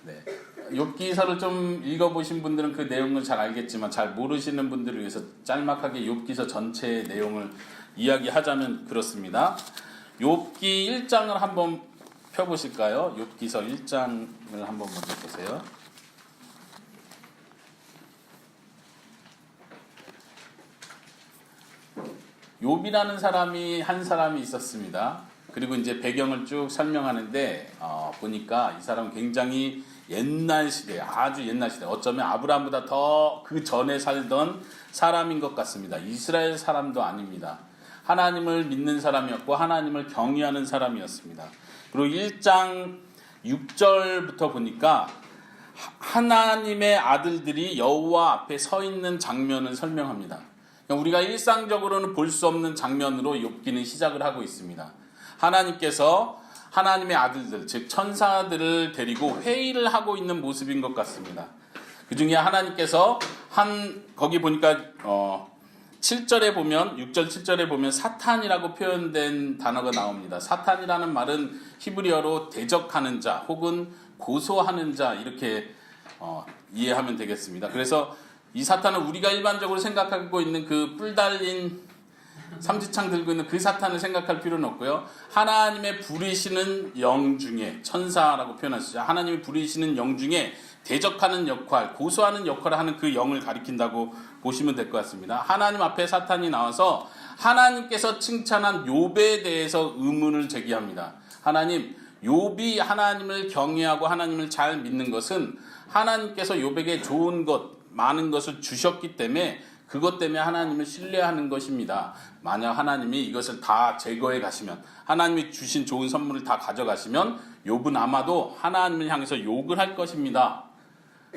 네. 욥기서를 좀 읽어보신 분들은 그 내용을 잘 알겠지만 잘 모르시는 분들을 위해서 짤막하게 욥기서 전체의 내용을 이야기하자면 그렇습니다. 욥기 1장을 한번 펴보실까요? 욥기서 1장을 한번 먼저 보세요. 욥이라는 사람이 한 사람이 있었습니다. 그리고 이제 배경을 쭉 설명하는데 보니까 이 사람은 굉장히 옛날 시대, 아주 옛날 시대, 어쩌면 아브라함보다 더 그 전에 살던 사람인 것 같습니다. 이스라엘 사람도 아닙니다. 하나님을 믿는 사람이었고 하나님을 경외하는 사람이었습니다. 그리고 1장 6절부터 보니까 하나님의 아들들이 여호와 앞에 서 있는 장면을 설명합니다. 우리가 일상적으로는 볼 수 없는 장면으로 욥기는 시작을 하고 있습니다. 하나님께서 하나님의 아들들, 즉 천사들을 데리고 회의를 하고 있는 모습인 것 같습니다. 그 중에 하나님께서 거기 보니까 7절에 보면 6절 7절에 보면 사탄이라고 표현된 단어가 나옵니다. 사탄이라는 말은 히브리어로 대적하는 자 혹은 고소하는 자 이렇게 이해하면 되겠습니다. 그래서 이 사탄은 우리가 일반적으로 생각하고 있는 그 뿔 달린 삼지창 들고 있는 그 사탄을 생각할 필요는 없고요. 하나님의 부리시는 영 중에 천사라고 표현하시죠. 하나님이 부리시는 영 중에 대적하는 역할, 고소하는 역할을 하는 그 영을 가리킨다고 보시면 될 것 같습니다. 하나님 앞에 사탄이 나와서 하나님께서 칭찬한 욥에 대해서 의문을 제기합니다. 하나님, 욥이 하나님을 경외하고 하나님을 잘 믿는 것은 하나님께서 욥에게 좋은 것, 많은 것을 주셨기 때문에 그것 때문에 하나님을 신뢰하는 것입니다. 만약 하나님이 이것을 다 제거해 가시면, 하나님이 주신 좋은 선물을 다 가져가시면 욥은 아마도 하나님을 향해서 욕을 할 것입니다.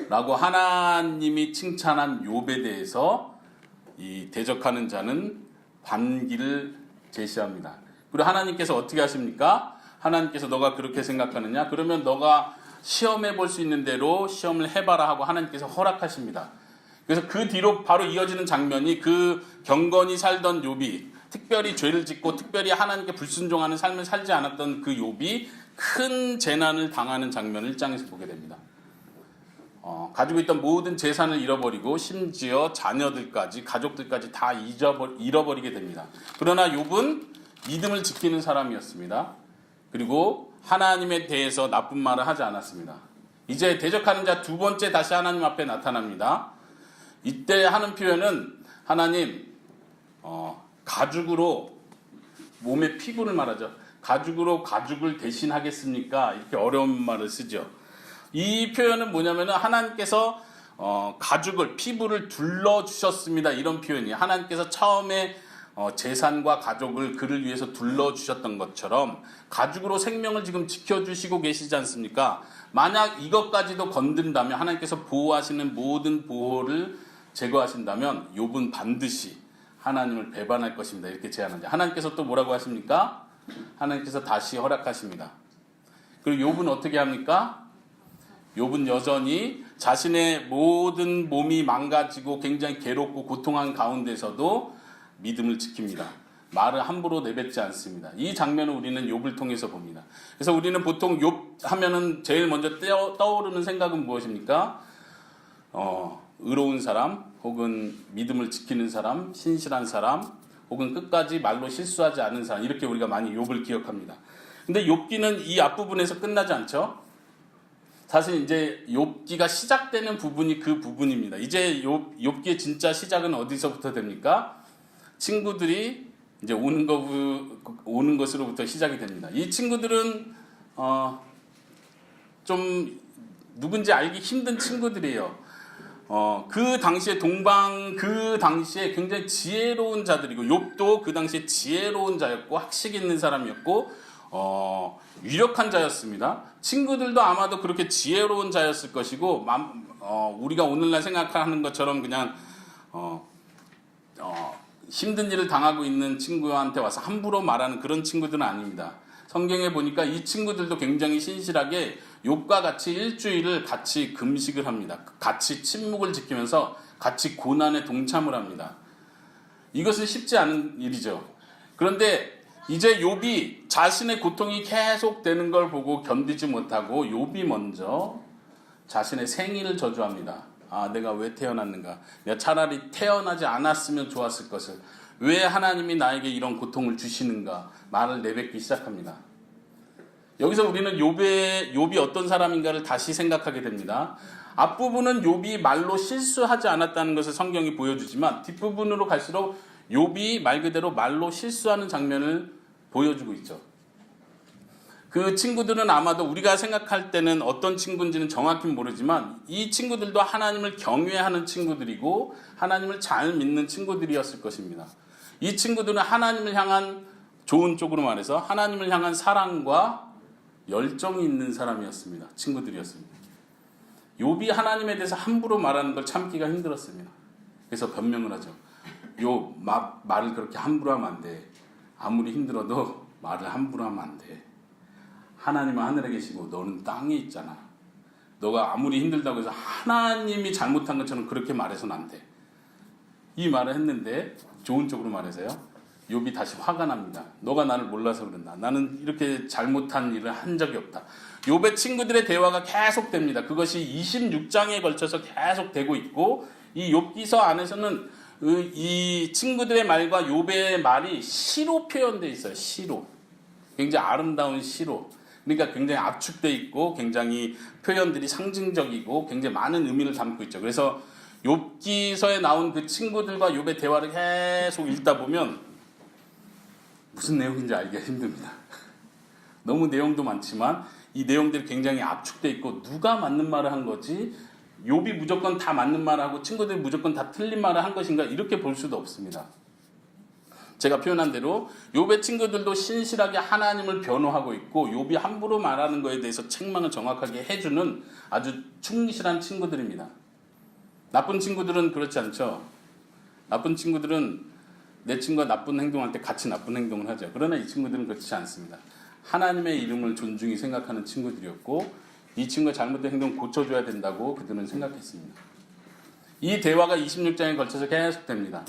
라고 하나님이 칭찬한 욥에 대해서 이 대적하는 자는 반기를 제시합니다. 그리고 하나님께서 어떻게 하십니까? 하나님께서 너가 그렇게 생각하느냐? 그러면 너가 시험해 볼 수 있는 대로 시험을 해봐라 하고 하나님께서 허락하십니다. 그래서 그 뒤로 바로 이어지는 장면이 그 경건히 살던 욥이, 특별히 죄를 짓고 특별히 하나님께 불순종하는 삶을 살지 않았던 그 욥이 큰 재난을 당하는 장면을 1장에서 보게 됩니다. 가지고 있던 모든 재산을 잃어버리고 심지어 자녀들까지, 가족들까지 다 잃어버리게 됩니다. 그러나 욥은 믿음을 지키는 사람이었습니다. 그리고 하나님에 대해서 나쁜 말을 하지 않았습니다. 이제 대적하는 자 두 번째 다시 하나님 앞에 나타납니다. 이때 하는 표현은 하나님, 가죽으로 몸의 피부를 말하죠. 가죽으로 가죽을 대신하겠습니까? 이렇게 어려운 말을 쓰죠. 이 표현은 뭐냐면은 하나님께서 가죽을, 피부를 둘러주셨습니다. 이런 표현이에요. 하나님께서 처음에 재산과 가족을 그를 위해서 둘러주셨던 것처럼 가죽으로 생명을 지금 지켜주시고 계시지 않습니까? 만약 이것까지도 건든다면, 하나님께서 보호하시는 모든 보호를 제거하신다면 욥은 반드시 하나님을 배반할 것입니다. 이렇게 제안하죠. 하나님께서 또 뭐라고 하십니까? 하나님께서 다시 허락하십니다. 그리고 욥은 어떻게 합니까? 욥은 여전히 자신의 모든 몸이 망가지고 굉장히 괴롭고 고통한 가운데서도 믿음을 지킵니다. 말을 함부로 내뱉지 않습니다. 이 장면을 우리는 욥을 통해서 봅니다. 그래서 우리는 보통 욥 하면은 제일 먼저 떠오르는 생각은 무엇입니까? 의로운 사람, 혹은 믿음을 지키는 사람, 신실한 사람, 혹은 끝까지 말로 실수하지 않는 사람, 이렇게 우리가 많이 욥을 기억합니다. 근데 욥기는 이 앞부분에서 끝나지 않죠? 사실 이제 욥기가 시작되는 부분이 그 부분입니다. 이제 욥기의 진짜 시작은 어디서부터 됩니까? 친구들이 이제 오는 것으로부터 시작이 됩니다. 이 친구들은 좀 누군지 알기 힘든 친구들이에요. 그 당시에 그 당시에 굉장히 지혜로운 자들이고, 욥도 그 당시에 지혜로운 자였고 학식 있는 사람이었고 유력한 자였습니다. 친구들도 아마도 그렇게 지혜로운 자였을 것이고, 우리가 오늘날 생각하는 것처럼 그냥 힘든 일을 당하고 있는 친구한테 와서 함부로 말하는 그런 친구들은 아닙니다. 성경에 보니까 이 친구들도 굉장히 신실하게 욥과 같이 일주일을 같이 금식을 합니다. 같이 침묵을 지키면서 같이 고난에 동참을 합니다. 이것은 쉽지 않은 일이죠. 그런데 이제 욥이 자신의 고통이 계속되는 걸 보고 견디지 못하고 욥이 먼저 자신의 생일을 저주합니다. 아, 내가 왜 태어났는가? 내가 차라리 태어나지 않았으면 좋았을 것을. 왜 하나님이 나에게 이런 고통을 주시는가? 말을 내뱉기 시작합니다. 여기서 우리는 욥이 어떤 사람인가를 다시 생각하게 됩니다. 앞부분은 욥이 말로 실수하지 않았다는 것을 성경이 보여주지만 뒷부분으로 갈수록 욥이 말 그대로 말로 실수하는 장면을 보여주고 있죠. 그 친구들은 아마도 우리가 생각할 때는 어떤 친구인지는 정확히 모르지만 이 친구들도 하나님을 경외하는 친구들이고 하나님을 잘 믿는 친구들이었을 것입니다. 이 친구들은 하나님을 향한, 좋은 쪽으로 말해서 하나님을 향한 사랑과 열정이 있는 사람이었습니다. 친구들이었습니다. 욥이 하나님에 대해서 함부로 말하는 걸 참기가 힘들었습니다. 그래서 변명을 하죠. 욥, 말을 그렇게 함부로 하면 안 돼. 아무리 힘들어도 말을 함부로 하면 안 돼. 하나님은 하늘에 계시고 너는 땅에 있잖아. 너가 아무리 힘들다고 해서 하나님이 잘못한 것처럼 그렇게 말해서는 안 돼. 이 말을 했는데 좋은 쪽으로 말해서요. 욥이 다시 화가 납니다. 너가 나를 몰라서 그런다. 나는 이렇게 잘못한 일을 한 적이 없다. 욥의 친구들의 대화가 계속됩니다. 그것이 26장에 걸쳐서 계속되고 있고 이 욥기서 안에서는 이 친구들의 말과 욥의 말이 시로 표현되어 있어요. 시로. 굉장히 아름다운 시로. 그러니까 굉장히 압축되어 있고 굉장히 표현들이 상징적이고 굉장히 많은 의미를 담고 있죠. 그래서 욥기서에 나온 그 친구들과 욥의 대화를 계속 읽다 보면 무슨 내용인지 알기가 힘듭니다. 너무 내용도 많지만 이 내용들이 굉장히 압축되어 있고 누가 맞는 말을 한 거지, 욥이 무조건 다 맞는 말을 하고 친구들이 무조건 다 틀린 말을 한 것인가, 이렇게 볼 수도 없습니다. 제가 표현한 대로 욥의 친구들도 신실하게 하나님을 변호하고 있고 욥이 함부로 말하는 것에 대해서 책망을 정확하게 해주는 아주 충실한 친구들입니다. 나쁜 친구들은 그렇지 않죠. 나쁜 친구들은 내 친구가 나쁜 행동할 때 같이 나쁜 행동을 하죠. 그러나 이 친구들은 그렇지 않습니다. 하나님의 이름을 존중히 생각하는 친구들이었고 이 친구가 잘못된 행동 고쳐줘야 된다고 그들은 생각했습니다. 이 대화가 26장에 걸쳐서 계속됩니다.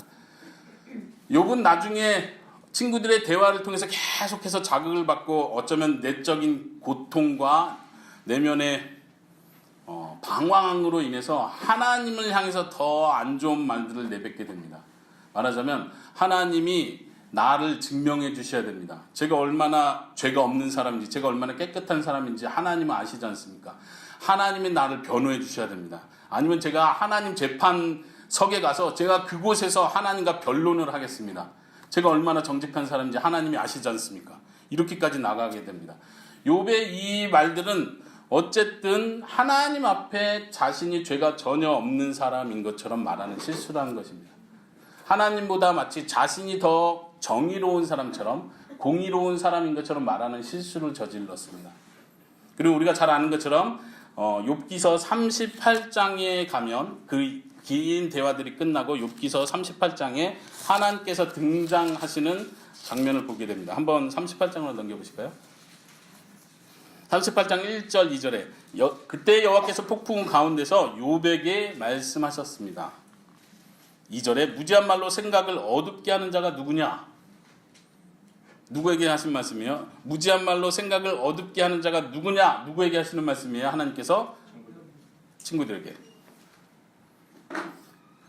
욥은 나중에 친구들의 대화를 통해서 계속해서 자극을 받고 어쩌면 내적인 고통과 내면의 방황으로 인해서 하나님을 향해서 더 안 좋은 말들을 내뱉게 됩니다. 말하자면 하나님이 나를 증명해 주셔야 됩니다. 제가 얼마나 죄가 없는 사람인지, 제가 얼마나 깨끗한 사람인지 하나님은 아시지 않습니까? 하나님이 나를 변호해 주셔야 됩니다. 아니면 제가 하나님 재판석에 가서 제가 그곳에서 하나님과 변론을 하겠습니다. 제가 얼마나 정직한 사람인지 하나님이 아시지 않습니까? 이렇게까지 나가게 됩니다. 욥의 이 말들은 어쨌든 하나님 앞에 자신이 죄가 전혀 없는 사람인 것처럼 말하는 실수라는 것입니다. 하나님보다 마치 자신이 더 정의로운 사람처럼, 공의로운 사람인 것처럼 말하는 실수를 저질렀습니다. 그리고 우리가 잘 아는 것처럼 욥기서 38장에 가면 그 긴 대화들이 끝나고 욥기서 38장에 하나님께서 등장하시는 장면을 보게 됩니다. 한번 38장으로 넘겨보실까요? 38장 1절 2절에 그때 여호와께서 폭풍 가운데서 욥에게 말씀하셨습니다. 2절에 무지한 말로 생각을 어둡게 하는 자가 누구냐? 누구에게 하신 말씀이에요? 무지한 말로 생각을 어둡게 하는 자가 누구냐? 누구에게 하시는 말씀이에요? 하나님께서 친구들에게.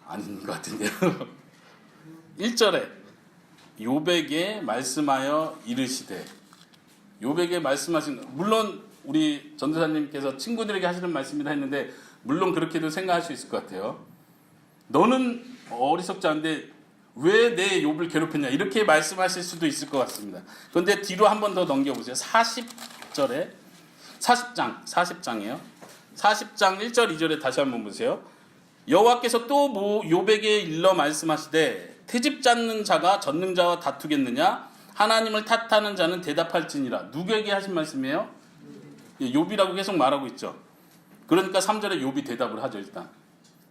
아닌 것 같은데요. 1절에 욥에게 말씀하여 이르시되, 욥에게 말씀하신, 물론 우리 전도사님께서 친구들에게 하시는 말씀이라 했는데 물론 그렇게도 생각할 수 있을 것 같아요. 너는 어리석지 않은데 왜 내 욥을 괴롭혔냐, 이렇게 말씀하실 수도 있을 것 같습니다. 그런데 뒤로 한 번 더 넘겨보세요. 40절에 40장이에요. 40장 1절 2절에 다시 한번 보세요. 여호와께서 또 욥에게 일러 말씀하시되 트집 잡는 자가 전능자와 다투겠느냐? 하나님을 탓하는 자는 대답할지니라. 누구에게 하신 말씀이에요? 욥이라고 계속 말하고 있죠. 그러니까 3절에 욥이 대답을 하죠. 일단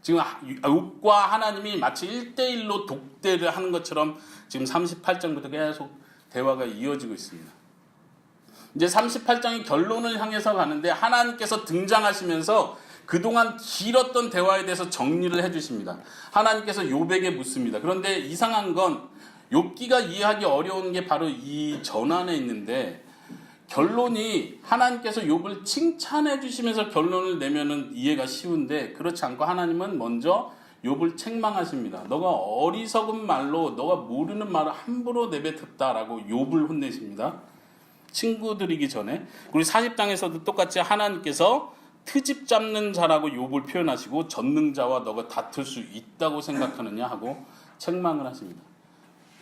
지금 욥과 하나님이 마치 1대1로 독대를 하는 것처럼 지금 38장부터 계속 대화가 이어지고 있습니다. 이제 38장이 결론을 향해서 가는데 하나님께서 등장하시면서 그동안 길었던 대화에 대해서 정리를 해주십니다. 하나님께서 욥에게 묻습니다. 그런데 이상한 건 욥기가 이해하기 어려운 게 바로 이 전환에 있는데, 결론이 하나님께서 욥을 칭찬해 주시면서 결론을 내면은 이해가 쉬운데 그렇지 않고 하나님은 먼저 욥을 책망하십니다. 너가 어리석은 말로 너가 모르는 말을 함부로 내뱉었다라고 욥을 혼내십니다. 친구들이기 전에. 우리 40장에서도 똑같이 하나님께서 트집 잡는 자라고 욥을 표현하시고 전능자와 너가 다툴 수 있다고 생각하느냐 하고 책망을 하십니다.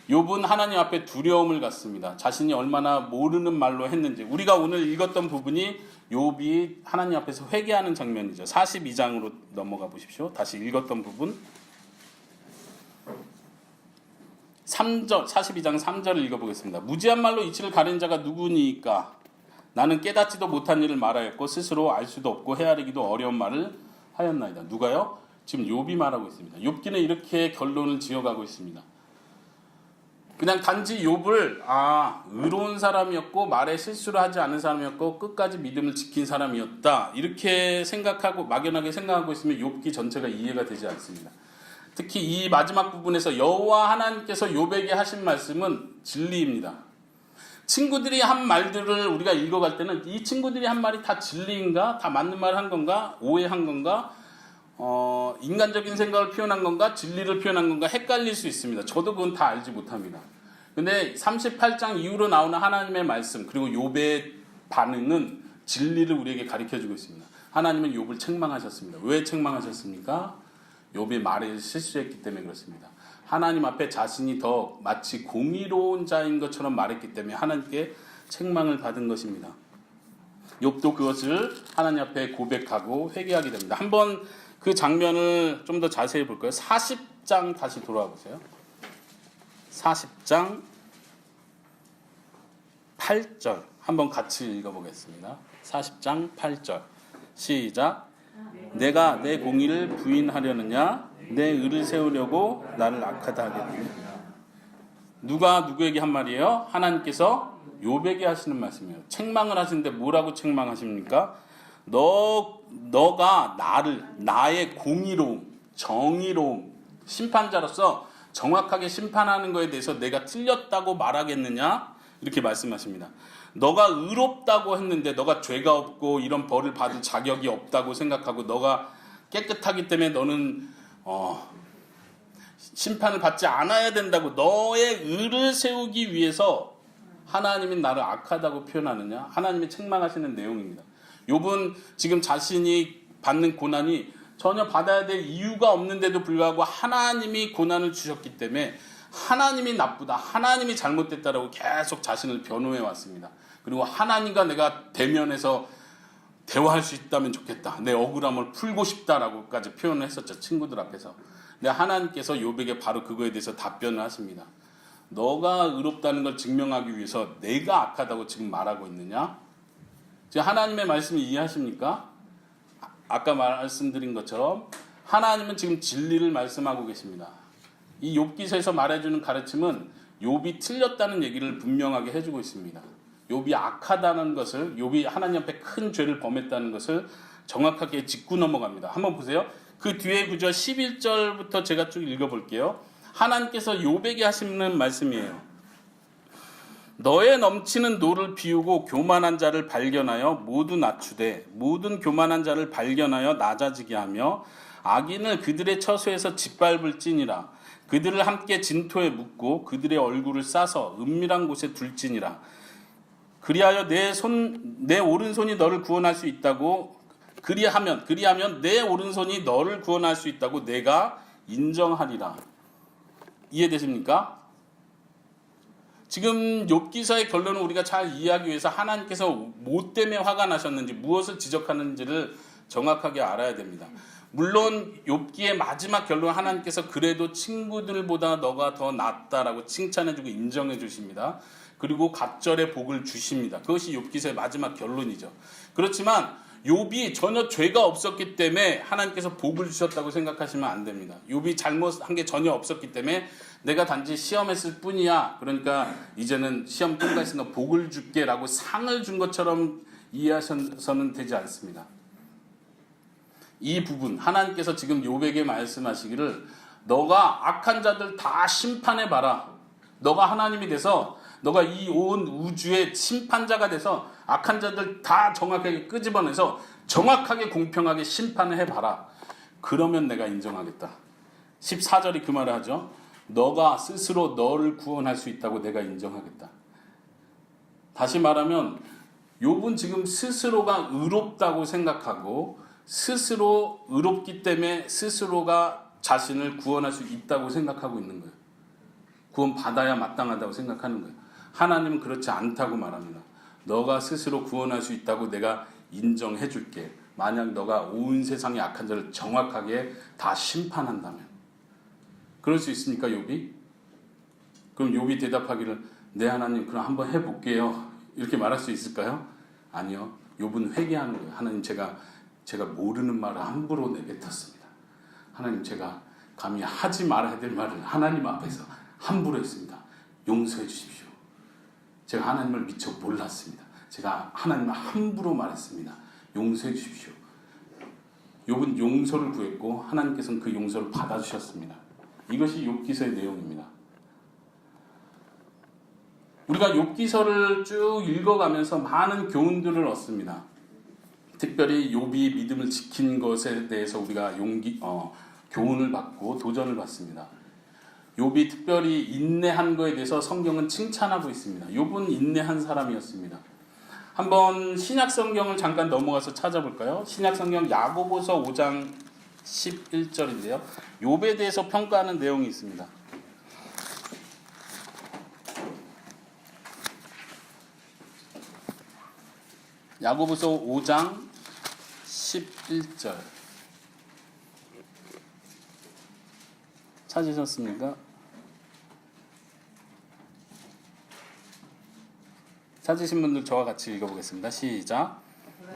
욥은 하나님 앞에 두려움을 갖습니다. 자신이 얼마나 모르는 말로 했는지. 우리가 오늘 읽었던 부분이 욥이 하나님 앞에서 회개하는 장면이죠. 42장으로 넘어가 보십시오. 다시 읽었던 부분 3절, 42장 3절을 읽어보겠습니다. 무지한 말로 이치를 가린 자가 누구니까? 나는 깨닫지도 못한 일을 말하였고 스스로 알 수도 없고 헤아리기도 어려운 말을 하였나이다. 누가요? 지금 욥이 말하고 있습니다. 욥기는 이렇게 결론을 지어가고 있습니다. 그냥 단지 욥을 의로운 사람이었고 말에 실수를 하지 않은 사람이었고 끝까지 믿음을 지킨 사람이었다 이렇게 생각하고 막연하게 생각하고 있으면 욥기 전체가 이해가 되지 않습니다. 특히 이 마지막 부분에서 여호와 하나님께서 욥에게 하신 말씀은 진리입니다. 친구들이 한 말들을 우리가 읽어갈 때는 이 친구들이 한 말이 다 진리인가? 다 맞는 말 한 건가? 오해한 건가? 인간적인 생각을 표현한 건가? 진리를 표현한 건가? 헷갈릴 수 있습니다. 저도 그건 다 알지 못합니다. 근데 38장 이후로 나오는 하나님의 말씀 그리고 욥의 반응은 진리를 우리에게 가르쳐주고 있습니다. 하나님은 욥을 책망하셨습니다. 왜 책망하셨습니까? 욥이 말에 실수했기 때문에 그렇습니다. 하나님 앞에 자신이 더 마치 공의로운 자인 것처럼 말했기 때문에 하나님께 책망을 받은 것입니다. 욥도 그것을 하나님 앞에 고백하고 회개하게 됩니다. 한번 그 장면을 좀 더 자세히 볼까요? 40장 다시 돌아와 보세요. 40장 8절 한번 같이 읽어보겠습니다. 40장 8절 시작. 내가 내 공의를 부인하려느냐? 내 의를 세우려고 나를 악하다 하겠느냐? 누가 누구에게 한 말이에요? 하나님께서 욥에게 하시는 말씀이에요. 책망을 하시는데 뭐라고 책망하십니까? 너가 나의 공의로움, 정의로움, 심판자로서 정확하게 심판하는 것에 대해서 내가 틀렸다고 말하겠느냐? 이렇게 말씀하십니다. 너가 의롭다고 했는데 너가 죄가 없고 이런 벌을 받을 자격이 없다고 생각하고 너가 깨끗하기 때문에 너는 심판을 받지 않아야 된다고 너의 의를 세우기 위해서 하나님이 나를 악하다고 표현하느냐? 하나님이 책망하시는 내용입니다. 욥은 지금 자신이 받는 고난이 전혀 받아야 될 이유가 없는데도 불구하고 하나님이 고난을 주셨기 때문에 하나님이 나쁘다, 하나님이 잘못됐다라고 계속 자신을 변호해 왔습니다. 그리고 하나님과 내가 대면해서 대화할 수 있다면 좋겠다, 내 억울함을 풀고 싶다라고까지 표현을 했었죠, 친구들 앞에서. 근데 하나님께서 욥에게 바로 그거에 대해서 답변을 하십니다. 너가 의롭다는 걸 증명하기 위해서 내가 악하다고 지금 말하고 있느냐? 지금 하나님의 말씀을 이해하십니까? 아까 말씀드린 것처럼 하나님은 지금 진리를 말씀하고 계십니다. 이 욥기서에서 말해주는 가르침은 욥이 틀렸다는 얘기를 분명하게 해주고 있습니다. 욥이 악하다는 것을, 욥이 하나님 앞에 큰 죄를 범했다는 것을 정확하게 짚고 넘어갑니다. 한번 보세요. 그 뒤에 구절 11절부터 제가 쭉 읽어볼게요. 하나님께서 욥에게 하시는 말씀이에요. 너의 넘치는 노를 비우고 교만한 자를 발견하여 모두 낮추되 모든 교만한 자를 발견하여 낮아지게 하며 악인을 그들의 처소에서 짓밟을지니라. 그들을 함께 진토에 묻고 그들의 얼굴을 싸서 은밀한 곳에 둘지니라. 그리하여 내 오른손이 너를 구원할 수 있다고 그리하면 내 오른손이 너를 구원할 수 있다고 내가 인정하리라. 이해되십니까? 지금 욥기서의 결론을 우리가 잘 이해하기 위해서 하나님께서 뭐 때문에 화가 나셨는지, 무엇을 지적하는지를 정확하게 알아야 됩니다. 물론 욥기의 마지막 결론, 하나님께서 그래도 친구들보다 너가 더 낫다라고 칭찬해주고 인정해 주십니다. 그리고 갑절의 복을 주십니다. 그것이 욥기서의 마지막 결론이죠. 그렇지만 욥이 전혀 죄가 없었기 때문에 하나님께서 복을 주셨다고 생각하시면 안 됩니다. 욥이 잘못한 게 전혀 없었기 때문에 내가 단지 시험했을 뿐이야, 그러니까 이제는 시험 통과했으니까 복을 줄게 라고 상을 준 것처럼 이해하셔서는 되지 않습니다. 이 부분, 하나님께서 지금 욥에게 말씀하시기를 너가 악한 자들 다 심판해봐라. 너가 하나님이 돼서, 너가 이 온 우주의 심판자가 돼서 악한 자들 다 정확하게 끄집어내서 정확하게 공평하게 심판을 해봐라. 그러면 내가 인정하겠다. 14절이 그 말을 하죠. 너가 스스로 너를 구원할 수 있다고 내가 인정하겠다. 다시 말하면 욥은 지금 스스로가 의롭다고 생각하고 스스로 의롭기 때문에 스스로가 자신을 구원할 수 있다고 생각하고 있는 거예요. 구원 받아야 마땅하다고 생각하는 거예요. 하나님은 그렇지 않다고 말합니다. 너가 스스로 구원할 수 있다고 내가 인정해 줄게. 만약 너가 온 세상의 악한 자를 정확하게 다 심판한다면. 그럴 수 있습니까, 욥이? 그럼 욥이 대답하기를 네 하나님 그럼 한번 해볼게요. 이렇게 말할 수 있을까요? 아니요. 욥은 회개하는 거예요. 하나님 제가 모르는 말을 함부로 내뱉었습니다. 하나님 제가 감히 하지 말아야 될 말을 하나님 앞에서 함부로 했습니다. 용서해 주십시오. 제가 하나님을 미처 몰랐습니다. 제가 하나님을 함부로 말했습니다. 용서해 주십시오. 욥은 용서를 구했고 하나님께서는 그 용서를 받아주셨습니다. 이것이 욥기서의 내용입니다. 우리가 욥기서를 쭉 읽어가면서 많은 교훈들을 얻습니다. 특별히 욥이 믿음을 지킨 것에 대해서 우리가 교훈을 받고 도전을 받습니다. 욥이 특별히 인내한 것에 대해서 성경은 칭찬하고 있습니다. 욥은 인내한 사람이었습니다. 한번 신약 성경을 잠깐 넘어가서 찾아볼까요? 신약 성경 야고보서 5장 11절인데요. 욥에 대해서 평가하는 내용이 있습니다. 야고보서 5장 11절 찾으셨습니까? 찾으신 분들 저와 같이 읽어보겠습니다. 시작.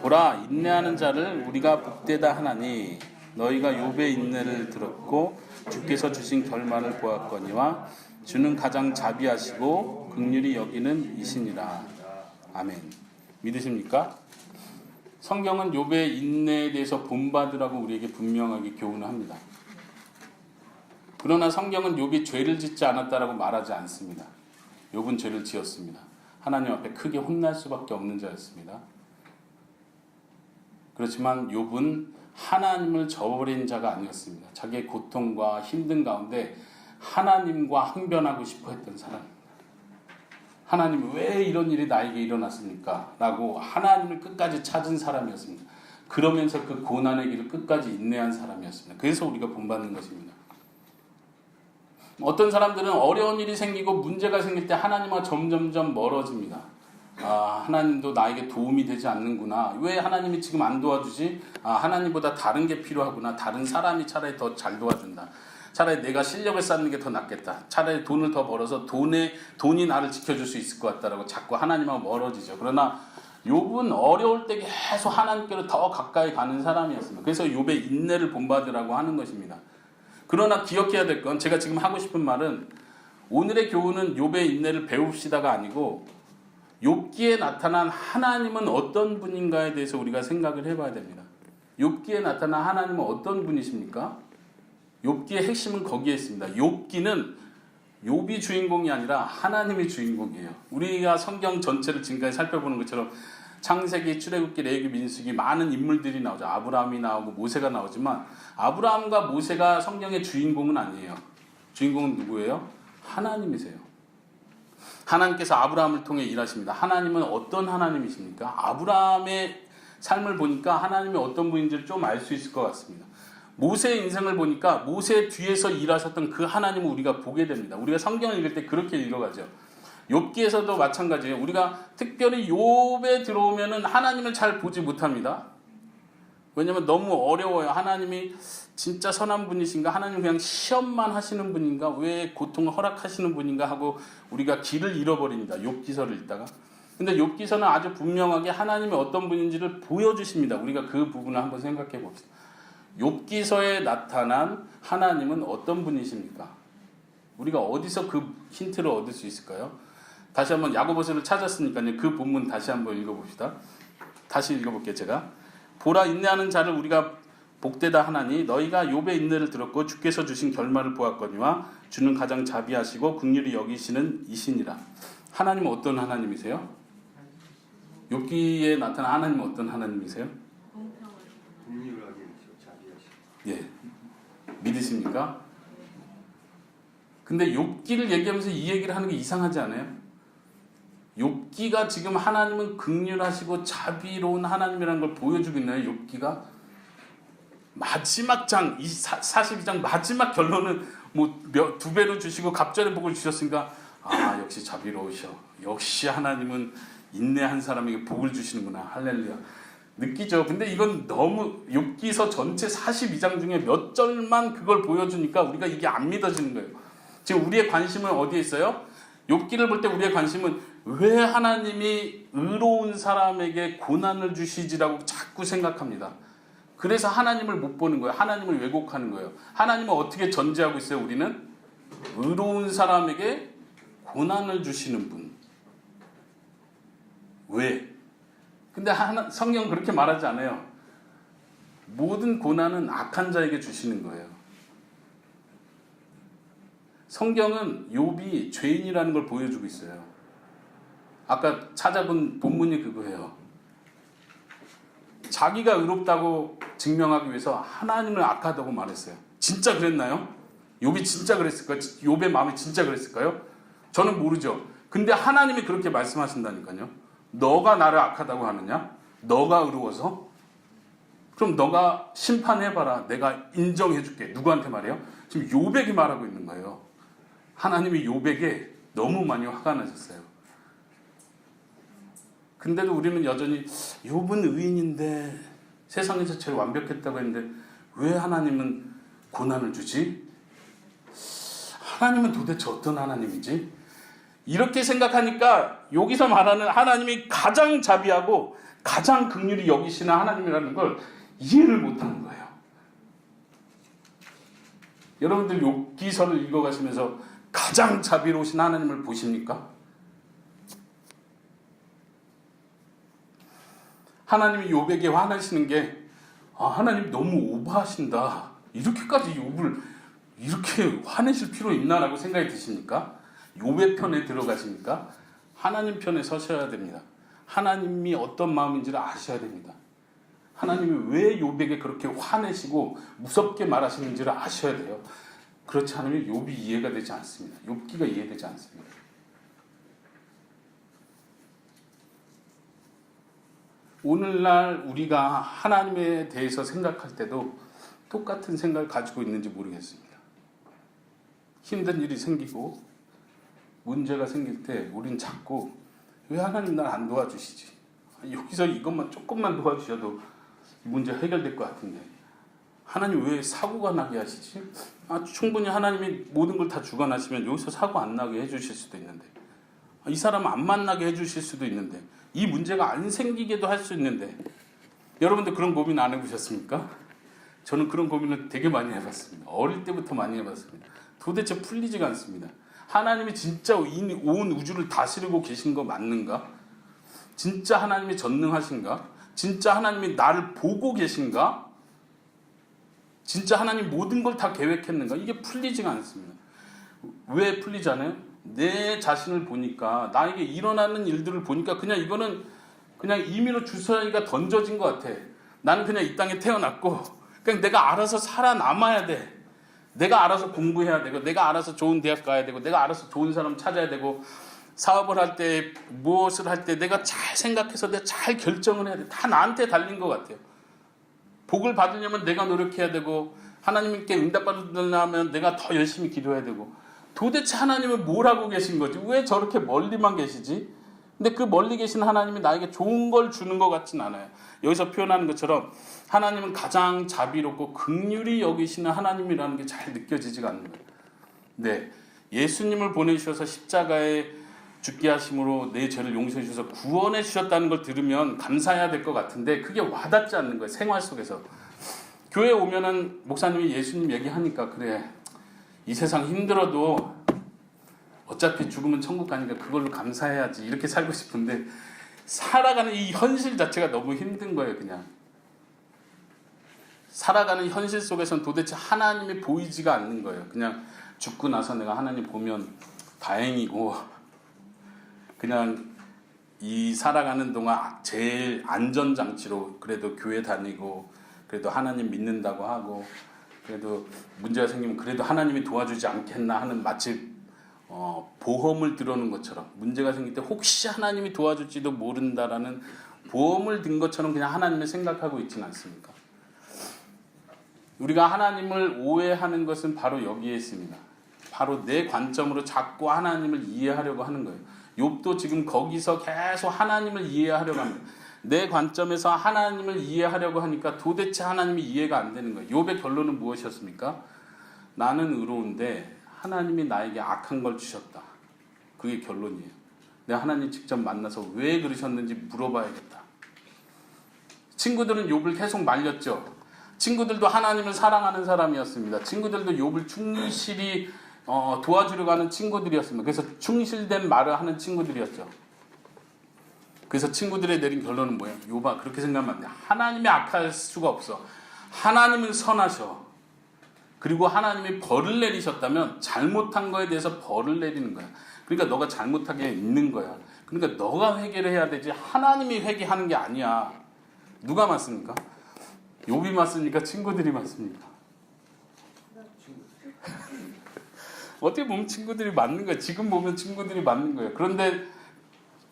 보라 인내하는 자를 우리가 복되다 하나니 너희가 욥의 인내를 들었고 주께서 주신 결말을 보았거니와 주는 가장 자비하시고 긍휼히 여기는 이시니라. 아멘. 믿으십니까? 성경은 욥의 인내에 대해서 본받으라고 우리에게 분명하게 교훈을 합니다. 그러나 성경은 욥이 죄를 짓지 않았다라고 말하지 않습니다. 욥은 죄를 지었습니다. 하나님 앞에 크게 혼날 수밖에 없는 자였습니다. 그렇지만 욥은 하나님을 저버린 자가 아니었습니다. 자기의 고통과 힘든 가운데 하나님과 항변하고 싶어 했던 사람입니다. 하나님 왜 이런 일이 나에게 일어났습니까? 라고 하나님을 끝까지 찾은 사람이었습니다. 그러면서 그 고난의 길을 끝까지 인내한 사람이었습니다. 그래서 우리가 본받는 것입니다. 어떤 사람들은 어려운 일이 생기고 문제가 생길 때 하나님과 점점점 멀어집니다. 하나님도 나에게 도움이 되지 않는구나. 왜 하나님이 지금 안 도와주지? 하나님보다 다른 게 필요하구나. 다른 사람이 차라리 더 잘 도와준다. 차라리 내가 실력을 쌓는 게 더 낫겠다. 차라리 돈을 더 벌어서 돈이 나를 지켜줄 수 있을 것 같다라고 자꾸 하나님하고 멀어지죠. 그러나 욥은 어려울 때 계속 하나님께로 더 가까이 가는 사람이었습니다. 그래서 욥의 인내를 본받으라고 하는 것입니다. 그러나 기억해야 될 건 제가 지금 하고 싶은 말은 오늘의 교훈은 욥의 인내를 배웁시다가 아니고 욥기에 나타난 하나님은 어떤 분인가에 대해서 우리가 생각을 해봐야 됩니다. 욥기에 나타난 하나님은 어떤 분이십니까? 욥기의 핵심은 거기에 있습니다. 욥기는 욥이 주인공이 아니라 하나님이 주인공이에요. 우리가 성경 전체를 지금까지 살펴보는 것처럼 창세기, 출애굽기, 레위기, 민수기 많은 인물들이 나오죠. 아브라함이 나오고 모세가 나오지만 아브라함과 모세가 성경의 주인공은 아니에요. 주인공은 누구예요? 하나님이세요. 하나님께서 아브라함을 통해 일하십니다. 하나님은 어떤 하나님이십니까? 아브라함의 삶을 보니까 하나님이 어떤 분인지를 좀 알 수 있을 것 같습니다. 모세의 인생을 보니까 모세 뒤에서 일하셨던 그 하나님을 우리가 보게 됩니다. 우리가 성경을 읽을 때 그렇게 읽어가죠. 욥기에서도 마찬가지예요. 우리가 특별히 욥에 들어오면은 하나님을 잘 보지 못합니다. 왜냐하면 너무 어려워요. 하나님이 진짜 선한 분이신가? 하나님 그냥 시험만 하시는 분인가? 왜 고통을 허락하시는 분인가? 하고 우리가 길을 잃어버립니다. 욥기서를 읽다가. 근데 욥기서는 아주 분명하게 하나님이 어떤 분인지를 보여주십니다. 우리가 그 부분을 한번 생각해 봅시다. 욥기서에 나타난 하나님은 어떤 분이십니까? 우리가 어디서 그 힌트를 얻을 수 있을까요? 다시 한번 야고보서를 찾았으니까요. 그 본문 다시 한번 읽어봅시다. 다시 읽어볼게요. 제가. 보라 인내하는 자를 우리가 복되다 하나니 너희가 욥의 인내를 들었고 주께서 주신 결말을 보았거니와 주는 가장 자비하시고 긍휼히 여기시는 이시니라. 하나님은 어떤 하나님이세요? 욥기에 나타난 하나님은 어떤 하나님이세요? 긍휼하게 자비하시고. 예, 믿으십니까? 근데 욥기를 얘기하면서 이 얘기를 하는 게 이상하지 않아요? 욥기가 지금 하나님은 긍휼하시고 자비로운 하나님이라는 걸 보여주고 있나요? 욥기가 마지막 장, 42장 마지막 결론은 뭐 2배로 주시고 갑절의 복을 주셨으니까 역시 자비로우셔. 역시 하나님은 인내한 사람에게 복을 주시는구나. 할렐루야. 느끼죠? 근데 이건 너무 욥기서 전체 42장 중에 몇 절만 그걸 보여주니까 우리가 이게 안 믿어지는 거예요. 지금 우리의 관심은 어디에 있어요? 욥기를 볼 때 우리의 관심은 왜 하나님이 의로운 사람에게 고난을 주시지라고 자꾸 생각합니다. 그래서 하나님을 못 보는 거예요. 하나님을 왜곡하는 거예요. 하나님은 어떻게 전제하고 있어요? 우리는 의로운 사람에게 고난을 주시는 분. 왜? 근데 성경은 그렇게 말하지 않아요. 모든 고난은 악한 자에게 주시는 거예요. 성경은 욥이 죄인이라는 걸 보여주고 있어요. 아까 찾아본 본문이 그거예요. 자기가 의롭다고 증명하기 위해서 하나님을 악하다고 말했어요. 진짜 그랬나요? 욥이 진짜 그랬을까요? 욥의 마음이 진짜 그랬을까요? 저는 모르죠. 근데 하나님이 그렇게 말씀하신다니까요. 너가 나를 악하다고 하느냐? 너가 의로워서? 그럼 너가 심판해봐라. 내가 인정해줄게. 누구한테 말해요? 지금 욥에게 말하고 있는 거예요. 하나님이 욥에게 너무 많이 화가 나셨어요. 근데도 우리는 여전히 욥은 의인인데 세상에서 제일 완벽했다고 했는데 왜 하나님은 고난을 주지? 하나님은 도대체 어떤 하나님이지? 이렇게 생각하니까 여기서 말하는 하나님이 가장 자비하고 가장 긍휼히 여기시는 하나님이라는 걸 이해를 못하는 거예요. 여러분들 욥기서를 읽어가시면서 가장 자비로우신 하나님을 보십니까? 하나님이 욥에게 화나시는 게 하나님 너무 오버하신다. 이렇게까지 욥을 이렇게 화내실 필요 있나라고 생각이 드십니까? 욥의 편에 들어가십니까? 하나님 편에 서셔야 됩니다. 하나님이 어떤 마음인지를 아셔야 됩니다. 하나님이 왜 욥에게 그렇게 화내시고 무섭게 말하시는지를 아셔야 돼요. 그렇지 않으면 욥이 이해가 되지 않습니다. 욥기가 이해되지 않습니다. 오늘날 우리가 하나님에 대해서 생각할 때도 똑같은 생각을 가지고 있는지 모르겠습니다. 힘든 일이 생기고 문제가 생길 때 우린 자꾸 왜 하나님 날 안 도와주시지? 여기서 이것만 조금만 도와주셔도 문제 해결될 것 같은데 하나님 왜 사고가 나게 하시지? 충분히 하나님이 모든 걸 다 주관하시면 여기서 사고 안 나게 해주실 수도 있는데 이 사람 안 만나게 해주실 수도 있는데 이 문제가 안 생기게도 할 수 있는데 여러분들 그런 고민 안 해보셨습니까? 저는 그런 고민을 되게 많이 해봤습니다. 어릴 때부터 많이 해봤습니다. 도대체 풀리지가 않습니다. 하나님이 진짜 온 우주를 다스리고 계신 거 맞는가? 진짜 하나님이 전능하신가? 진짜 하나님이 나를 보고 계신가? 진짜 하나님 모든 걸 다 계획했는가? 이게 풀리지가 않습니다. 왜 풀리지 않아요? 내 자신을 보니까 나에게 일어나는 일들을 보니까 그냥 이거는 그냥 임의로 주사위가 던져진 것 같아. 나는 그냥 이 땅에 태어났고 그냥 내가 알아서 살아남아야 돼. 내가 알아서 공부해야 되고 내가 알아서 좋은 대학 가야 되고 내가 알아서 좋은 사람 찾아야 되고 사업을 할 때 무엇을 할 때 내가 잘 생각해서 내가 잘 결정을 해야 돼. 다 나한테 달린 것 같아요. 복을 받으려면 내가 노력해야 되고 하나님께 응답받으려면 내가 더 열심히 기도해야 되고 도대체 하나님은 뭘 하고 계신 거지? 왜 저렇게 멀리만 계시지? 근데 그 멀리 계신 하나님이 나에게 좋은 걸 주는 것 같진 않아요. 여기서 표현하는 것처럼 하나님은 가장 자비롭고 긍휼히 여기시는 하나님이라는 게 잘 느껴지지가 않는 거예요. 네, 예수님을 보내주셔서 십자가에 죽게 하심으로 내 죄를 용서해 주셔서 구원해 주셨다는 걸 들으면 감사해야 될 것 같은데 그게 와닿지 않는 거예요. 생활 속에서. 교회에 오면은 목사님이 예수님 얘기하니까 그래 이 세상 힘들어도 어차피 죽으면 천국 가니까 그걸로 감사해야지 이렇게 살고 싶은데 살아가는 이 현실 자체가 너무 힘든 거예요. 그냥 살아가는 현실 속에서는 도대체 하나님이 보이지가 않는 거예요. 그냥 죽고 나서 내가 하나님 보면 다행이고 그냥 이 살아가는 동안 제일 안전장치로 그래도 교회 다니고 그래도 하나님 믿는다고 하고 그래도 문제가 생기면 그래도 하나님이 도와주지 않겠나 하는 마치 보험을 들어놓은 것처럼 문제가 생길 때 혹시 하나님이 도와줄지도 모른다라는 보험을 든 것처럼 그냥 하나님을 생각하고 있지는 않습니까? 우리가 하나님을 오해하는 것은 바로 여기에 있습니다. 바로 내 관점으로 자꾸 하나님을 이해하려고 하는 거예요. 욥도 지금 거기서 계속 하나님을 이해하려고 합니다. 내 관점에서 하나님을 이해하려고 하니까 도대체 하나님이 이해가 안 되는 거예요. 욥의 결론은 무엇이었습니까? 나는 의로운데 하나님이 나에게 악한 걸 주셨다. 그게 결론이에요. 내가 하나님 직접 만나서 왜 그러셨는지 물어봐야겠다. 친구들은 욥을 계속 말렸죠. 친구들도 하나님을 사랑하는 사람이었습니다. 친구들도 욥을 충실히 도와주려고 하는 친구들이었습니다. 그래서 충실된 말을 하는 친구들이었죠. 그래서 친구들이 내린 결론은 뭐예요? 욥아, 그렇게 생각하면 안 돼. 하나님이 악할 수가 없어. 하나님은 선하셔. 그리고 하나님이 벌을 내리셨다면 잘못한 거에 대해서 벌을 내리는 거야. 그러니까 너가 잘못하게 있는 거야. 그러니까 너가 회개를 해야 되지 하나님이 회개하는 게 아니야. 누가 맞습니까? 욥이 맞습니까? 친구들이 맞습니까? 어떻게 보면 친구들이 맞는 거예요. 지금 보면 친구들이 맞는 거예요. 그런데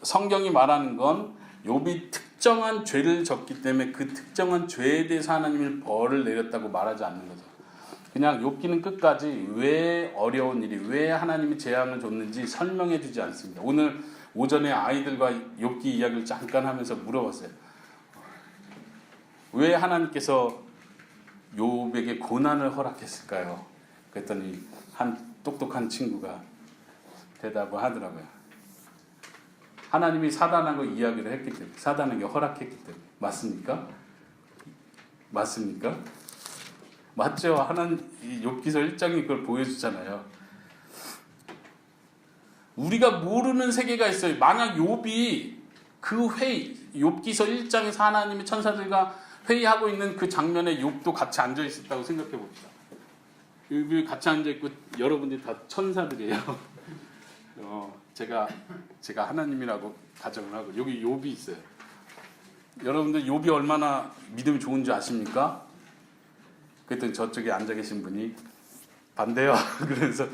성경이 말하는 건 욥이 특정한 죄를 졌기 때문에 그 특정한 죄에 대해서 하나님이 벌을 내렸다고 말하지 않는 거죠. 그냥 욥기는 끝까지 왜 어려운 일이, 왜 하나님이 재앙을 줬는지 설명해 주지 않습니다. 오늘 오전에 아이들과 욥기 이야기를 잠깐 하면서 물어봤어요. 왜 하나님께서 욥에게 고난을 허락했을까요? 그랬더니 한 똑똑한 친구가 대답을 하더라고요. 하나님이 사단하고 이야기를 했기 때문에, 사단에게 허락했기 때문에. 맞습니까? 맞습니까? 맞죠? 욥기서 1장이 그걸 보여주잖아요. 우리가 모르는 세계가 있어요. 만약 욥이 그 회의, 욥기서 1장에서 하나님의 천사들과 회의하고 있는 그 장면에 욥도 같이 앉아 있었다고 생각해 봅시다. 여기 같이 앉아 있고 여러분들이 다 천사들이에요. 제가 하나님이라고 가정을 하고 여기 욥이 있어요. 여러분들 욥이 얼마나 믿음이 좋은지 아십니까? 그랬더니 저쪽에 앉아 계신 분이 반대요. 그래서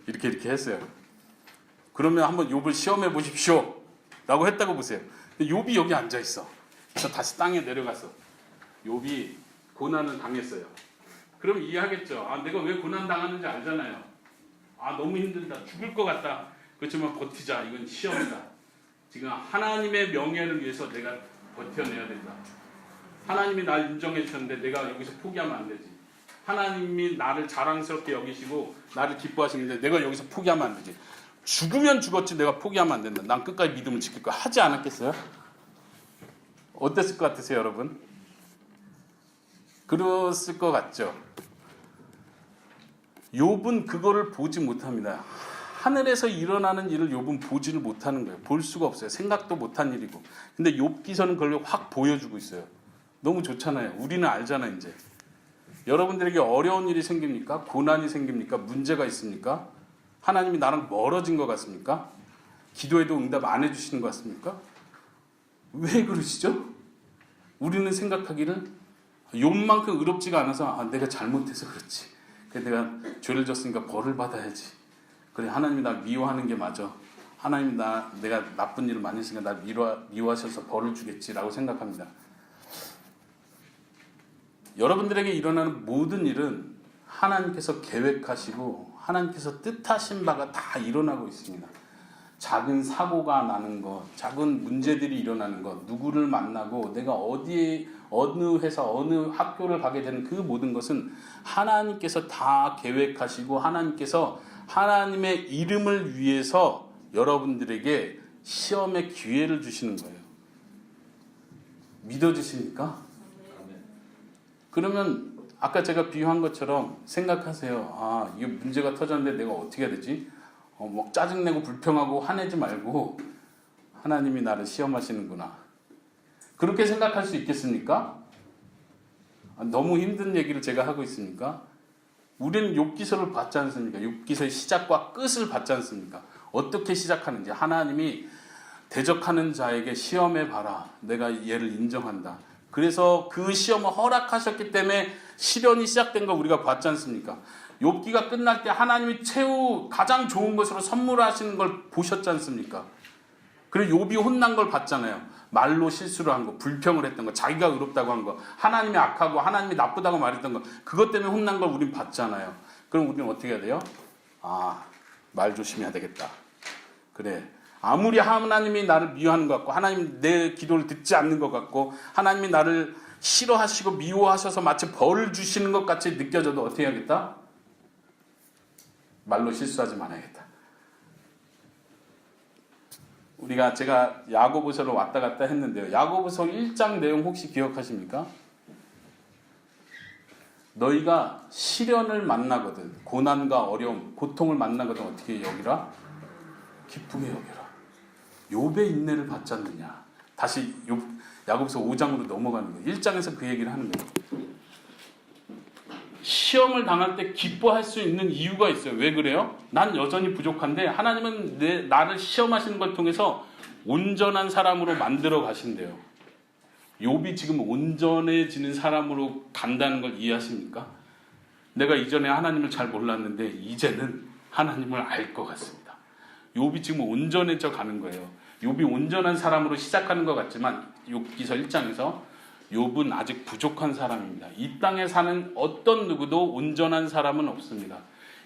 이렇게 했어요. 그러면 한번 욥을 시험해 보십시오. 라고 했다고 보세요. 근데 욥이 여기 앉아 있어. 그래서 다시 땅에 내려가서 욥이 고난을 당했어요. 그럼 이해하겠죠. 아, 내가 왜 고난 당하는지 알잖아요. 아, 너무 힘들다. 죽을 것 같다. 그렇지만 버티자. 이건 시험이다. 지금 하나님의 명예를 위해서 내가 버텨내야 된다. 하나님이 날 인정해 주셨는데 내가 여기서 포기하면 안 되지. 하나님이 나를 자랑스럽게 여기시고 나를 기뻐하시는데 내가 여기서 포기하면 안 되지. 죽으면 죽었지 내가 포기하면 안 된다. 난 끝까지 믿음을 지킬 거야. 하지 않았겠어요? 어땠을 것 같으세요, 여러분? 그랬을 것 같죠? 욥은 그거를 보지 못합니다. 하늘에서 일어나는 일을 욥은 보지를 못하는 거예요. 볼 수가 없어요. 생각도 못한 일이고. 근데 욥기서는 그걸 확 보여주고 있어요. 너무 좋잖아요. 우리는 알잖아요, 이제. 여러분들에게 어려운 일이 생깁니까? 고난이 생깁니까? 문제가 있습니까? 하나님이 나랑 멀어진 것 같습니까? 기도해도 응답 안 해주시는 것 같습니까? 왜 그러시죠? 우리는 생각하기를 욥만큼 의롭지가 않아서 내가 잘못해서 그렇지. 그래 내가 죄를 졌으니까 벌을 받아야지. 그래 하나님이 나 미워하는 게 맞아. 하나님이 내가 나쁜 일을 많이 했으니까 나 미워하셔서 벌을 주겠지라고 생각합니다. 여러분들에게 일어나는 모든 일은 하나님께서 계획하시고 하나님께서 뜻하신 바가 다 일어나고 있습니다. 작은 사고가 나는 것, 작은 문제들이 일어나는 것, 누구를 만나고 내가 어느 회사, 어느 학교를 가게 되는 그 모든 것은 하나님께서 다 계획하시고 하나님께서 하나님의 이름을 위해서 여러분들에게 시험의 기회를 주시는 거예요. 믿어지십니까? 그러면 아까 제가 비유한 것처럼 생각하세요. 아, 이게 문제가 터졌는데 내가 어떻게 해야 되지? 막 짜증내고 불평하고 화내지 말고 하나님이 나를 시험하시는구나. 그렇게 생각할 수 있겠습니까? 너무 힘든 얘기를 제가 하고 있습니까? 우리는 욥기서를 봤지 않습니까? 욥기서의 시작과 끝을 봤지 않습니까? 어떻게 시작하는지 하나님이 대적하는 자에게 시험해 봐라. 내가 얘를 인정한다. 그래서 그 시험을 허락하셨기 때문에 시련이 시작된 걸 우리가 봤지 않습니까? 욥기가 끝날 때 하나님이 최후 가장 좋은 것으로 선물하시는 걸 보셨지 않습니까? 그리고 욥이 혼난 걸 봤잖아요. 말로 실수를 한 거, 불평을 했던 거, 자기가 의롭다고 한 거, 하나님이 악하고 하나님이 나쁘다고 말했던 거, 그것 때문에 혼난 걸 우린 봤잖아요. 그럼 우리는 어떻게 해야 돼요? 말 조심해야 되겠다. 그래. 아무리 하나님이 나를 미워하는 것 같고, 하나님 내 기도를 듣지 않는 것 같고, 하나님이 나를 싫어하시고 미워하셔서 마치 벌을 주시는 것 같이 느껴져도 어떻게 해야겠다? 말로 실수하지 말아야겠다. 제가 야고보서를 왔다 갔다 했는데요. 야고보서 1장 내용 혹시 기억하십니까? 너희가 시련을 만나거든, 고난과 어려움, 고통을 만나거든 어떻게 여기라? 기쁘게 여기라. 욥의 인내를 받지 않느냐. 다시 야고보서 5장으로 넘어가는 거예요. 1장에서 그 얘기를 하는 거예요. 시험을 당할 때 기뻐할 수 있는 이유가 있어요. 왜 그래요? 난 여전히 부족한데 하나님은 나를 시험하시는 걸 통해서 온전한 사람으로 만들어 가신대요. 욥이 지금 온전해지는 사람으로 간다는 걸 이해하십니까? 내가 이전에 하나님을 잘 몰랐는데 이제는 하나님을 알 것 같습니다. 욥이 지금 온전해져 가는 거예요. 욥이 온전한 사람으로 시작하는 것 같지만 욥기서 1장에서 욥은 아직 부족한 사람입니다. 이 땅에 사는 어떤 누구도 온전한 사람은 없습니다.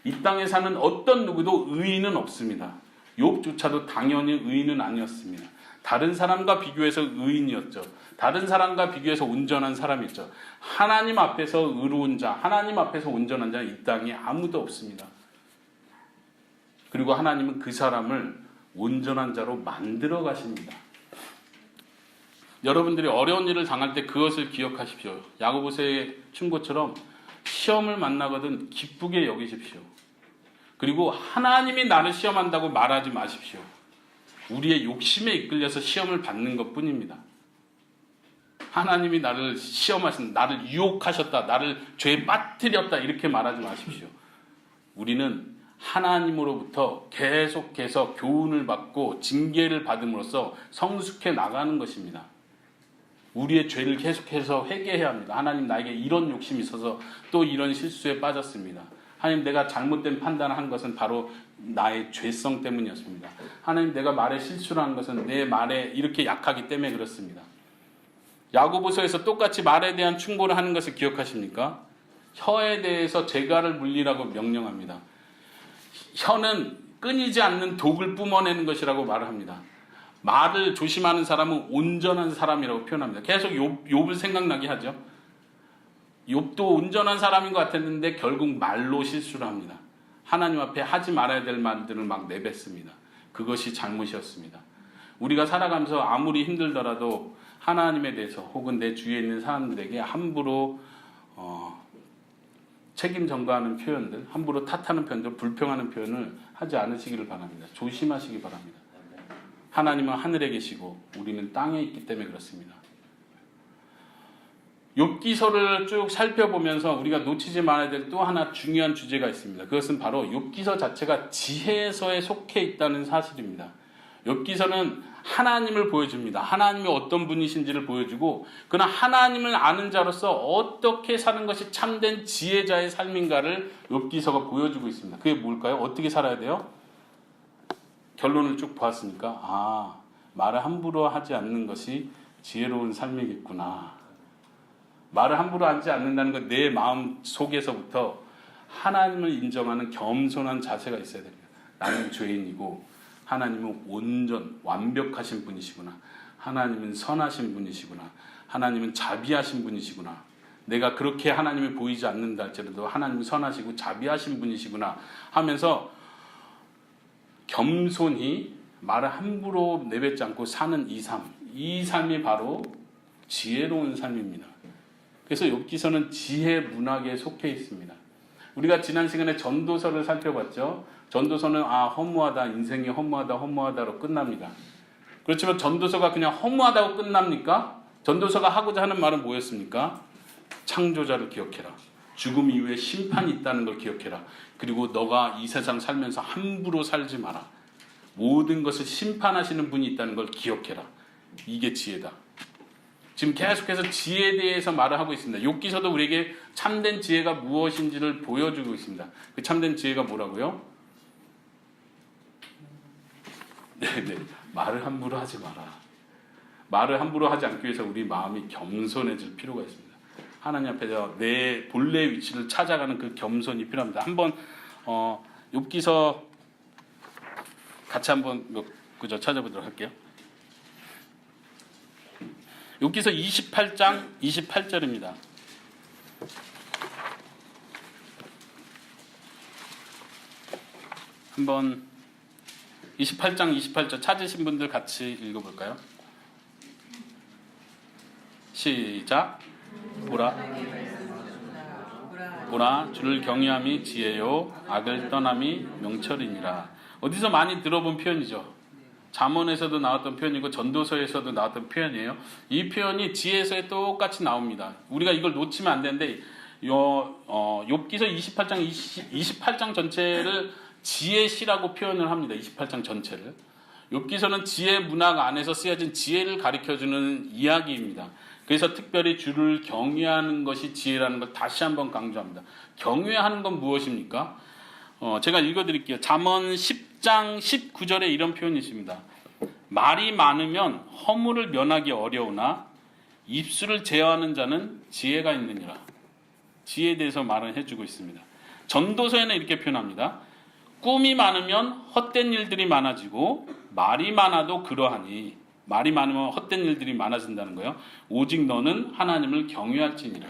이 땅에 사는 어떤 누구도 의인은 없습니다. 욥조차도 당연히 의인은 아니었습니다. 다른 사람과 비교해서 의인이었죠. 다른 사람과 비교해서 온전한 사람이었죠. 하나님 앞에서 의로운 자, 하나님 앞에서 온전한 자 이 땅에 아무도 없습니다. 그리고 하나님은 그 사람을 온전한 자로 만들어 가십니다. 여러분들이 어려운 일을 당할 때 그것을 기억하십시오. 야고보서의 충고처럼 시험을 만나거든 기쁘게 여기십시오. 그리고 하나님이 나를 시험한다고 말하지 마십시오. 우리의 욕심에 이끌려서 시험을 받는 것뿐입니다. 하나님이 나를 시험하신다, 나를 유혹하셨다, 나를 죄에 빠뜨렸다 이렇게 말하지 마십시오. 우리는 하나님으로부터 계속해서 교훈을 받고 징계를 받음으로써 성숙해 나가는 것입니다. 우리의 죄를 계속해서 회개해야 합니다. 하나님, 나에게 이런 욕심이 있어서 또 이런 실수에 빠졌습니다. 하나님, 내가 잘못된 판단을 한 것은 바로 나의 죄성 때문이었습니다. 하나님, 내가 말에 실수를 한 것은 내 말에 이렇게 약하기 때문에 그렇습니다. 야고보서에서 똑같이 말에 대한 충고를 하는 것을 기억하십니까? 혀에 대해서 재갈을 물리라고 명령합니다. 혀는 끊이지 않는 독을 뿜어내는 것이라고 말을 합니다. 말을 조심하는 사람은 온전한 사람이라고 표현합니다. 계속 욥을 생각나게 하죠. 욥도 온전한 사람인 것 같았는데 결국 말로 실수를 합니다. 하나님 앞에 하지 말아야 될 말들을 막 내뱉습니다. 그것이 잘못이었습니다. 우리가 살아가면서 아무리 힘들더라도 하나님에 대해서 혹은 내 주위에 있는 사람들에게 함부로 책임 전가하는 표현들, 함부로 탓하는 표현들, 불평하는 표현을 하지 않으시기를 바랍니다. 조심하시기 바랍니다. 하나님은 하늘에 계시고 우리는 땅에 있기 때문에 그렇습니다. 욥기서를 쭉 살펴보면서 우리가 놓치지 말아야 될 또 하나 중요한 주제가 있습니다. 그것은 바로 욥기서 자체가 지혜서에 속해 있다는 사실입니다. 욥기서는 하나님을 보여줍니다. 하나님이 어떤 분이신지를 보여주고, 그러나 하나님을 아는 자로서 어떻게 사는 것이 참된 지혜자의 삶인가를 욥기서가 보여주고 있습니다. 그게 뭘까요? 어떻게 살아야 돼요? 결론을 쭉 보았으니까 말을 함부로 하지 않는 것이 지혜로운 삶이겠구나. 말을 함부로 하지 않는다는 건 내 마음 속에서부터 하나님을 인정하는 겸손한 자세가 있어야 됩니다. 나는 죄인이고 하나님은 완벽하신 분이시구나. 하나님은 선하신 분이시구나. 하나님은 자비하신 분이시구나. 내가 그렇게 하나님을 보이지 않는다 할지라도 하나님은 선하시고 자비하신 분이시구나 하면서 겸손히 말을 함부로 내뱉지 않고 사는 이 삶이 바로 지혜로운 삶입니다. 그래서 욥기서는 지혜 문학에 속해 있습니다. 우리가 지난 시간에 전도서를 살펴봤죠. 전도서는 허무하다, 인생이 허무하다로 끝납니다. 그렇지만 전도서가 그냥 허무하다고 끝납니까? 전도서가 하고자 하는 말은 뭐였습니까? 창조자를 기억해라. 죽음 이후에 심판이 있다는 걸 기억해라. 그리고 너가 이 세상 살면서 함부로 살지 마라. 모든 것을 심판하시는 분이 있다는 걸 기억해라. 이게 지혜다. 지금 계속해서 지혜에 대해서 말을 하고 있습니다. 욥기서도 우리에게 참된 지혜가 무엇인지를 보여주고 있습니다. 그 참된 지혜가 뭐라고요? 네네. 말을 함부로 하지 마라. 말을 함부로 하지 않기 위해서 우리 마음이 겸손해질 필요가 있습니다. 하나님 앞에서 내 본래의 위치를 찾아가는 그 겸손이 필요합니다. 한번 욥기서 같이 한번 그저 찾아보도록 할게요. 욥기서 28장 28절입니다. 한번 28장 28절 찾으신 분들 같이 읽어볼까요? 시작. 보라 주를 경외함이 지혜요 악을 떠남이 명철이니라. 어디서 많이 들어본 표현이죠. 잠언에서도 나왔던 표현이고 전도서에서도 나왔던 표현이에요. 이 표현이 지혜서에 똑같이 나옵니다. 우리가 이걸 놓치면 안 되는데 욥기서 28장 전체를 지혜시라고 표현을 합니다. 28장 전체를. 욥기서는 지혜 문학 안에서 쓰여진 지혜를 가르쳐주는 이야기입니다. 그래서 특별히 주를 경외하는 것이 지혜라는 걸 다시 한번 강조합니다. 경외하는 건 무엇입니까? 제가 읽어드릴게요. 잠언 10장 19절에 이런 표현이 있습니다. 말이 많으면 허물을 면하기 어려우나 입술을 제어하는 자는 지혜가 있느니라. 지혜에 대해서 말을 해주고 있습니다. 전도서에는 이렇게 표현합니다. 꿈이 많으면 헛된 일들이 많아지고 말이 많아도 그러하니, 말이 많으면 헛된 일들이 많아진다는 거예요. 오직 너는 하나님을 경외할지니라.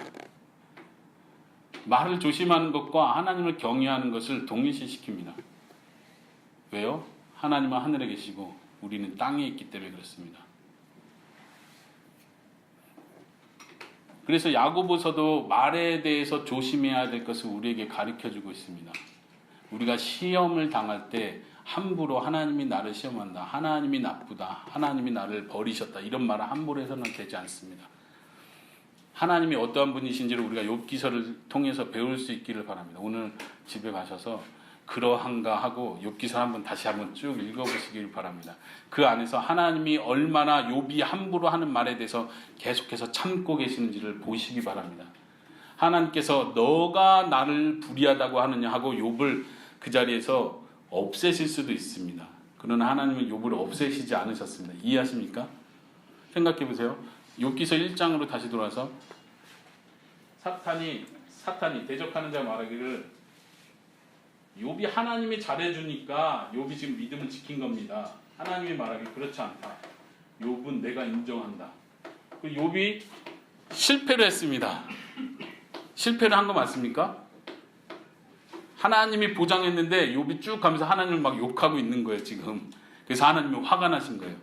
말을 조심하는 것과 하나님을 경외하는 것을 동일시시킵니다. 왜요? 하나님은 하늘에 계시고 우리는 땅에 있기 때문에 그렇습니다. 그래서 야고보서도 말에 대해서 조심해야 될 것을 우리에게 가르쳐주고 있습니다. 우리가 시험을 당할 때 함부로 하나님이 나를 시험한다, 하나님이 나쁘다, 하나님이 나를 버리셨다, 이런 말을 함부로 해서는 되지 않습니다. 하나님이 어떠한 분이신지를 우리가 욥기서를 통해서 배울 수 있기를 바랍니다. 오늘 집에 가셔서 그러한가 하고 욥기서 한번 다시 한번 쭉 읽어보시길 바랍니다. 그 안에서 하나님이 얼마나 욥이 함부로 하는 말에 대해서 계속해서 참고 계시는지를 보시기 바랍니다. 하나님께서 너가 나를 불의하다고 하느냐 하고 욥을 그 자리에서 없애실 수도 있습니다. 그러나 하나님은 욥을 없애시지 않으셨습니다. 이해하십니까? 생각해 보세요. 욥기서 1장으로 다시 돌아서 사탄이 대적하는 자 말하기를 욥이 하나님이 잘해주니까 욥이 지금 믿음을 지킨 겁니다. 하나님이 말하기 그렇지 않다. 욥은 내가 인정한다. 그 욥이 실패를 했습니다. 실패를 한 거 맞습니까? 하나님이 보장했는데 욥이 쭉 가면서 하나님을 막 욕하고 있는 거예요 지금. 그래서 하나님이 화가 나신 거예요.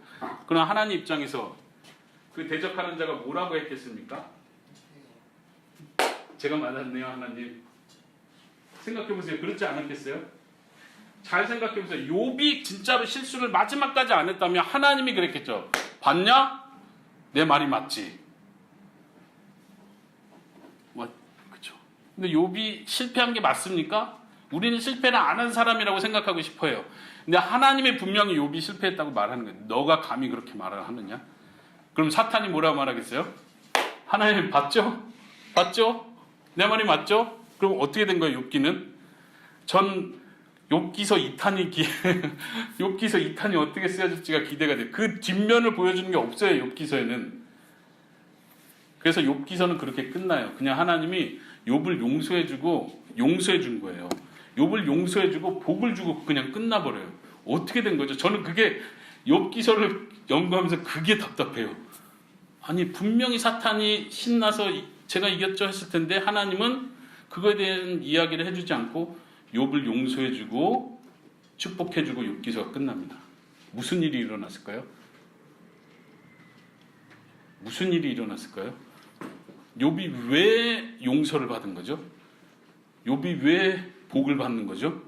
그럼 하나님 입장에서 그 대적하는 자가 뭐라고 했겠습니까? 제가 맞았네요 하나님. 생각해보세요. 그렇지 않았겠어요? 잘 생각해보세요. 욥이 진짜로 실수를 마지막까지 안 했다면 하나님이 그랬겠죠. 봤냐? 내 말이 맞지. 그렇죠. 근데 욥이 실패한 게 맞습니까? 우리는 실패를 안 한 사람이라고 생각하고 싶어요. 근데 하나님이 분명히 욥이 실패했다고 말하는 거예요. 너가 감히 그렇게 말을 하느냐? 그럼 사탄이 뭐라고 말하겠어요? 하나님 봤죠? 봤죠? 내 말이 맞죠? 그럼 어떻게 된 거예요, 욥기는? 전 욥기서 2탄이 욥기서 2탄이 어떻게 쓰여질지가 기대가 돼요. 그 뒷면을 보여주는 게 없어요, 욥기서에는. 그래서 욥기서는 그렇게 끝나요. 그냥 하나님이 욥을 용서해 준 거예요. 욥을 용서해 주고 복을 주고 그냥 끝나버려요. 어떻게 된 거죠? 저는 그게 욥기서를 연구하면서 그게 답답해요. 아니 분명히 사탄이 신나서 제가 이겼죠 했을 텐데 하나님은 그거에 대한 이야기를 해주지 않고 욥을 용서해주고 축복해주고 욥기서가 끝납니다. 무슨 일이 일어났을까요? 무슨 일이 일어났을까요? 욥이 왜 용서를 받은 거죠? 욥이 왜 복을 받는 거죠?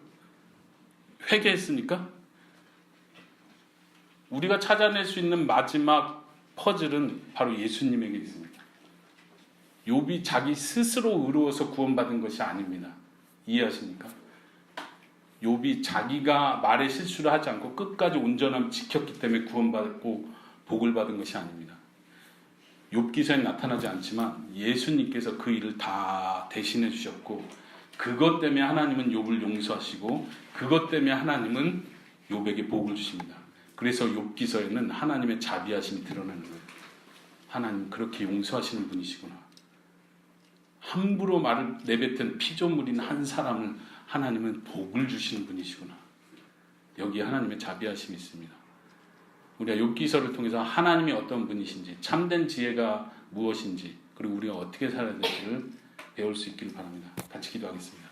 회개했으니까? 우리가 찾아낼 수 있는 마지막 퍼즐은 바로 예수님에게 있습니다. 욥이 자기 스스로 의로워서 구원받은 것이 아닙니다. 이해하십니까? 욥이 자기가 말에 실수를 하지 않고 끝까지 온전함 지켰기 때문에 구원받고 복을 받은 것이 아닙니다. 욥기서에 나타나지 않지만 예수님께서 그 일을 다 대신해 주셨고 그것 때문에 하나님은 욥을 용서하시고 그것 때문에 하나님은 욥에게 복을 주십니다. 그래서 욥기서에는 하나님의 자비하심이 드러나는 거예요. 하나님 그렇게 용서하시는 분이시구나. 함부로 말을 내뱉은 피조물인 한 사람을 하나님은 복을 주시는 분이시구나. 여기에 하나님의 자비하심이 있습니다. 우리가 욥기서를 통해서 하나님이 어떤 분이신지 참된 지혜가 무엇인지 그리고 우리가 어떻게 살아야 될지를 배울 수 있기를 바랍니다. 같이 기도하겠습니다.